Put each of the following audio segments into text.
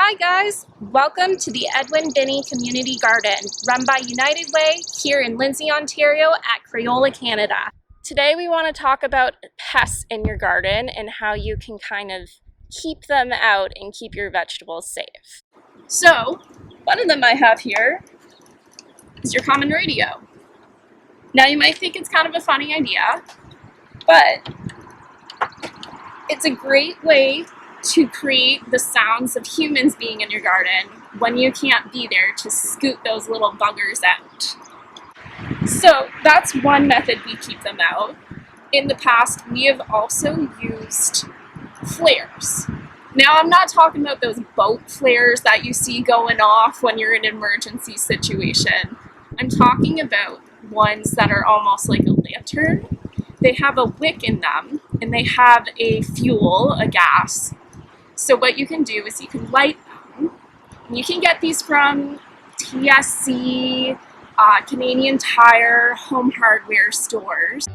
Hi guys, welcome to the Edwin Binney Community Garden, run by United Way here in Lindsay, Ontario at Crayola, Canada. Today we want to talk about pests in your garden and how you can kind of keep them out and keep your vegetables safe. So, one of them I have here is your common radio. Now you might think it's kind of a funny idea, but it's a great way to create the sounds of humans being in your garden when you can't be there to scoot those little buggers out. So that's one method we keep them out. In the past, we have also used flares. Now I'm not talking about those boat flares that you see going off when you're in an emergency situation. I'm talking about ones that are almost like a lantern. They have a wick in them and they have a fuel, a gas. So what you can do is you can light them. You can get these from TSC, Canadian Tire, home hardware stores.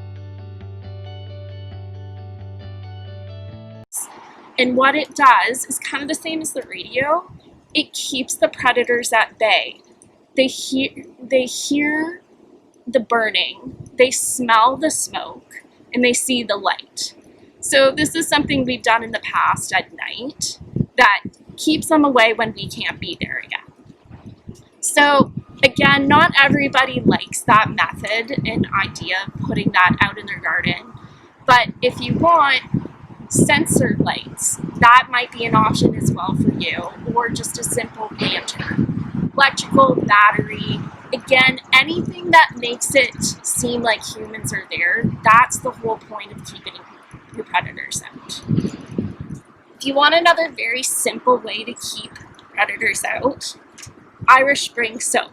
And what it does is kind of the same as the radio. It keeps the predators at bay. They hear the burning, they smell the smoke, and they see the light. So this is something we've done in the past at night that keeps them away when we can't be there again. So again, not everybody likes that method and idea of putting that out in their garden, but if you want sensor lights, that might be an option as well for you, or just a simple lantern, electrical, battery. Again, anything that makes it seem like humans are there, that's the whole point of keeping your predators out. If you want another very simple way to keep predators out, Irish Spring soap.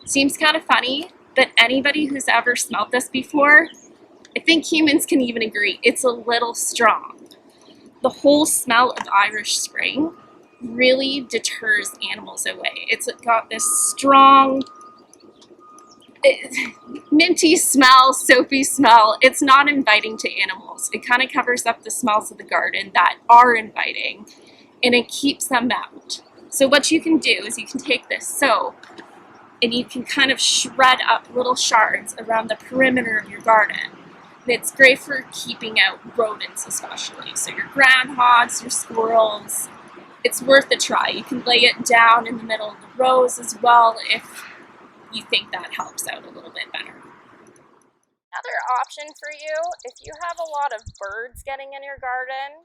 Seems kind of funny, but anybody who's ever smelled this before, I think humans can even agree, it's a little strong. The whole smell of Irish Spring really deters animals away. It's got this strong, minty smell, soapy smell. It's not inviting to animals. It kind of covers up the smells of the garden that are inviting, and it keeps them out. So what you can do is you can take this soap and you can kind of shred up little shards around the perimeter of your garden. And it's great for keeping out rodents especially. So your groundhogs, your squirrels, it's worth a try. You can lay it down in the middle of the rows as well if you think that helps out a little bit better. Another option for you, if you have a lot of birds getting in your garden,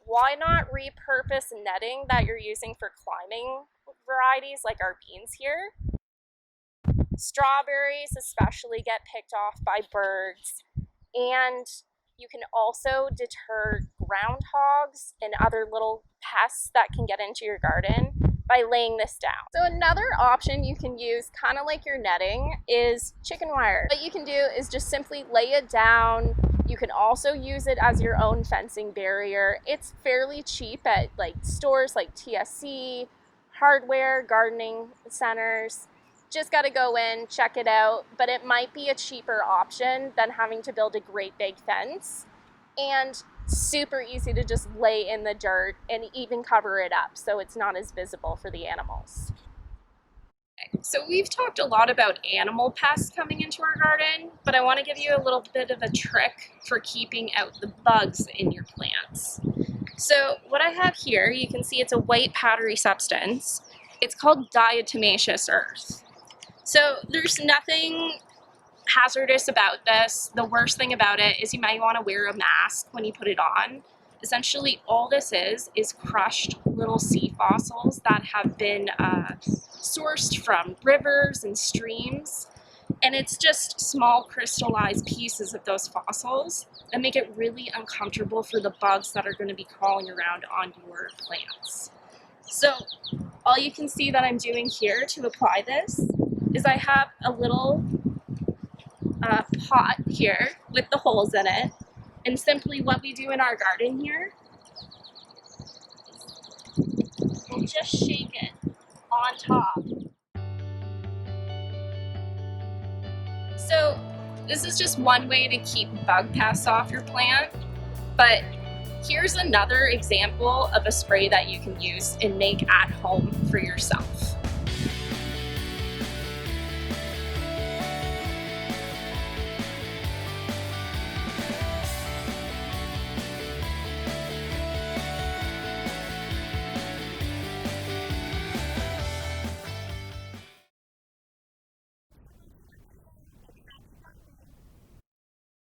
why not repurpose netting that you're using for climbing varieties like our beans here? Strawberries especially get picked off by birds, and you can also deter groundhogs and other little pests that can get into your garden by laying this down. So another option you can use, kind of like your netting, is chicken wire. What you can do is just simply lay it down. You can also use it as your own fencing barrier. It's fairly cheap at like stores like TSC, hardware, gardening centers. Just got to go in, check it out, but it might be a cheaper option than having to build a great big fence, and super easy to just lay in the dirt and even cover it up so it's not as visible for the animals. So we've talked a lot about animal pests coming into our garden, but I want to give you a little bit of a trick for keeping out the bugs in your plants. So what I have here, you can see it's a white powdery substance. It's called Diatomaceous Earth. So there's nothing hazardous about this. The worst thing about it is you might want to wear a mask when you put it on. Essentially all this is crushed little sea fossils that have been sourced from rivers and streams, and it's just small crystallized pieces of those fossils that make it really uncomfortable for the bugs that are going to be crawling around on your plants. So all you can see that I'm doing here to apply this is I have a little pot here with the holes in it, and simply what we do in our garden here, we'll just shake it on top. So this is just one way to keep bug pests off your plant, but Here's another example of a spray that you can use and make at home for yourself.